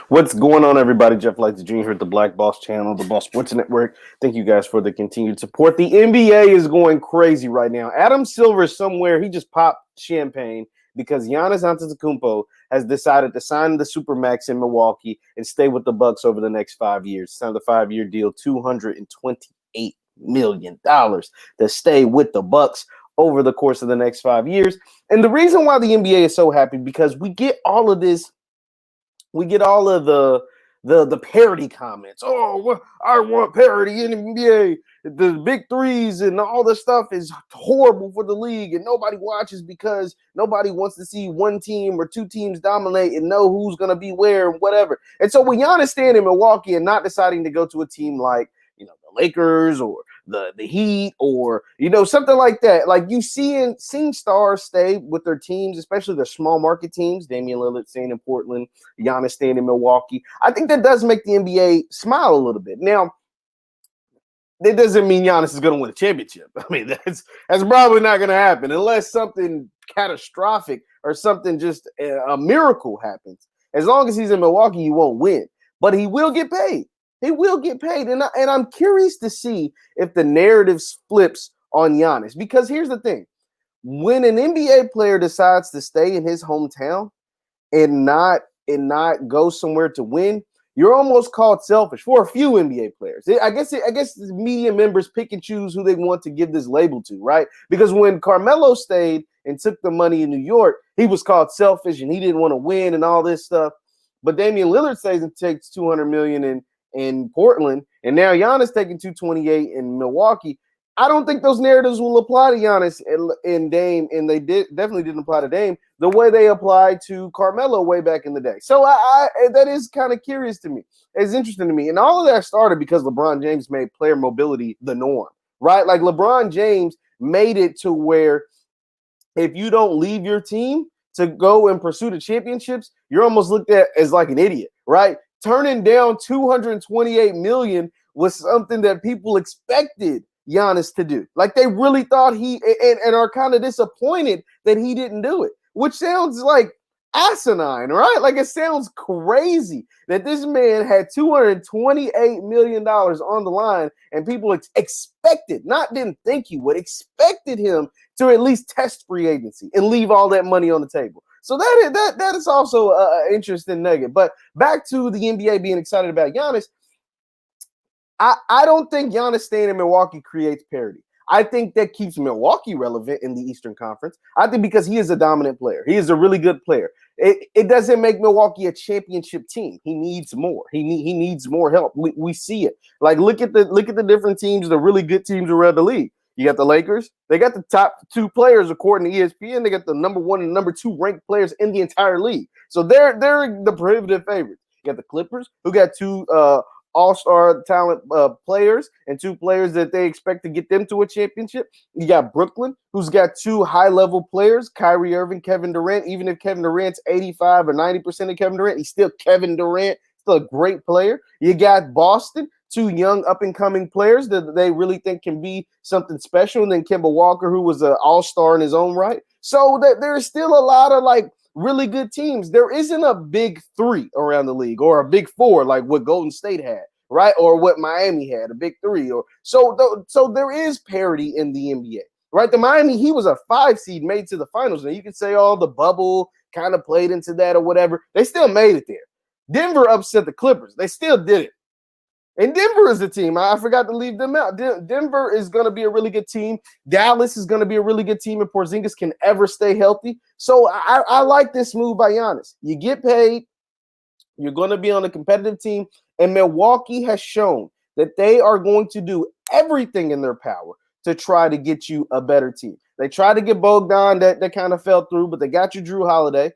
What's going on, everybody? Jeff Lightsy Jr. here at the Black Boss Channel, the Boss Sports Network. Thank you guys for the continued support. The NBA is going crazy right now. Adam Silver is somewhere. He just popped champagne because Giannis Antetokounmpo has decided to sign the Supermax in Milwaukee and stay with the Bucks over the next 5 years. Signed a 5-year deal, $228 million to stay with the Bucks over the course of the next 5 years. And the reason why the NBA is so happy because we get all of this. We get all of the parody comments. Oh, I want parody in the NBA. The big threes and all this stuff is horrible for the league, and nobody watches because nobody wants to see one team or two teams dominate and know who's going to be where and whatever. And so when Giannis staying in Milwaukee and not deciding to go to a team like the Lakers or the Heat or something like that, like you seeing stars stay with their teams, especially their small market teams. Damian Lillard staying in Portland, Giannis staying in Milwaukee. I think that does make the NBA smile a little bit. Now, that doesn't mean Giannis is going to win a championship. I mean, that's probably not going to happen unless something catastrophic or something just a miracle happens. As long as he's in Milwaukee, he won't win, but he will get paid. He will get paid, and I'm curious to see if the narrative flips on Giannis. Because here's the thing. When an NBA player decides to stay in his hometown and not go somewhere to win, you're almost called selfish for a few NBA players. I guess the media members pick and choose who they want to give this label to, right? Because when Carmelo stayed and took the money in New York, he was called selfish and he didn't want to win and all this stuff. But Damian Lillard stays and takes $200 million in Portland, and now Giannis taking 228 in Milwaukee. I don't think those narratives will apply to Giannis and Dame, and they definitely didn't apply to Dame the way they applied to Carmelo way back in the day. So I that is kind of curious to me. It's interesting to me, and all of that started because LeBron James made player mobility the norm, right? Like LeBron James made it to where if you don't leave your team to go and pursue the championships, you're almost looked at as like an idiot, right? Turning down $228 million was something that people expected Giannis to do. Like they really thought and are kind of disappointed that he didn't do it, which sounds like asinine, right? Like it sounds crazy that this man had $228 million on the line and people expected, not didn't think he would, expected him to at least test free agency and leave all that money on the table. So that is also an interesting nugget. But back to the NBA being excited about Giannis, I don't think Giannis staying in Milwaukee creates parity. I think that keeps Milwaukee relevant in the Eastern Conference. I think because he is a dominant player. He is a really good player. It doesn't make Milwaukee a championship team. He needs more. He needs more help. We see it. Like look at the different teams, the really good teams around the league. You got the Lakers. They got the top two players according to ESPN. They got the number 1 and number 2 ranked players in the entire league. So they're the prohibitive favorites. You got the Clippers, who got 2 all-star talent players and 2 players that they expect to get them to a championship. You got Brooklyn, who's got 2 high-level players, Kyrie Irving, Kevin Durant. Even if Kevin Durant's 85 or 90% of Kevin Durant, he's still Kevin Durant, still a great player. You got Boston, 2 young up-and-coming players that they really think can be something special. And then Kemba Walker, who was an all-star in his own right. So there's still a lot of, like, really good teams. There isn't a big 3 around the league or a big 4 like what Golden State had, right? Or what Miami had, a big 3. Or so there is parity in the NBA, right? The Miami, he was a 5 seed made to the finals. Now you can say, oh, the bubble kind of played into that or whatever. They still made it there. Denver upset the Clippers. They still did it. And Denver is a team. I forgot to leave them out. Denver is going to be a really good team. Dallas is going to be a really good team if Porzingis can ever stay healthy. So I like this move by Giannis. You get paid. You're going to be on a competitive team. And Milwaukee has shown that they are going to do everything in their power to try to get you a better team. They tried to get Bogdan. That kind of fell through, but they got you Drew Holiday.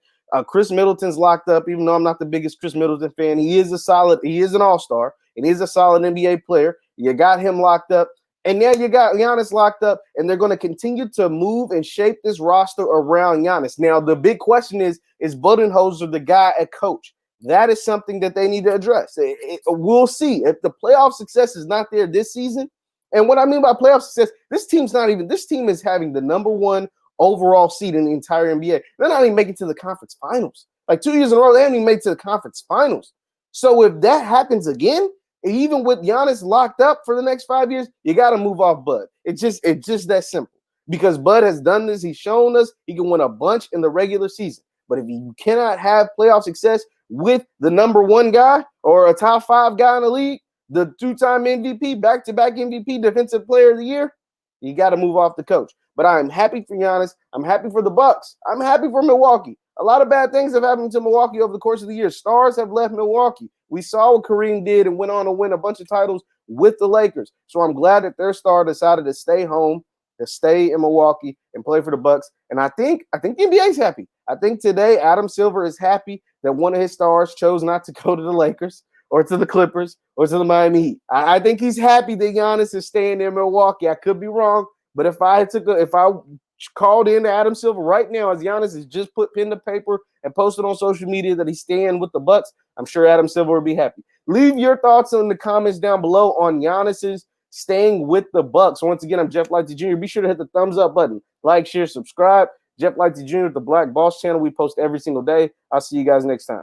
Chris Middleton's locked up, even though I'm not the biggest Chris Middleton fan. He is an all-star, and he's a solid NBA player. You got him locked up, and now you got Giannis locked up, and they're going to continue to move and shape this roster around Giannis. Now, the big question is Budenholzer the guy at coach? That is something that they need to address. We'll see. If the playoff success is not there this season, and what I mean by playoff success, this team is having the number 1 overall seed in the entire NBA. They're not even making it to the conference finals. Like 2 years in a row, they haven't even made it to the conference finals. So if that happens again, even with Giannis locked up for the next 5 years, you got to move off Bud. It's just that simple. Because Bud has done this. He's shown us he can win a bunch in the regular season. But if you cannot have playoff success with the number one guy or a top 5 guy in the league, the 2-time MVP, back-to-back MVP, Defensive Player of the Year, you got to move off the coach. But I'm happy for Giannis. I'm happy for the Bucks. I'm happy for Milwaukee. A lot of bad things have happened to Milwaukee over the course of the year. Stars have left Milwaukee. We saw what Kareem did and went on to win a bunch of titles with the Lakers. So I'm glad that their star decided to stay home, to stay in Milwaukee and play for the Bucks. And I think the NBA is happy. I think today Adam Silver is happy that one of his stars chose not to go to the Lakers or to the Clippers or to the Miami Heat. I think he's happy that Giannis is staying in Milwaukee. I could be wrong, but if I called in to Adam Silver right now as Giannis has just put pen to paper and posted on social media that he's staying with the Bucks, I'm sure Adam Silver would be happy. Leave your thoughts in the comments down below on Giannis's staying with the Bucks. Once again, I'm Jeff Lightsy Jr. Be sure to hit the thumbs up button. Like, share, subscribe. Jeff Lightsy Jr. with the Black Boss channel. We post every single day. I'll see you guys next time.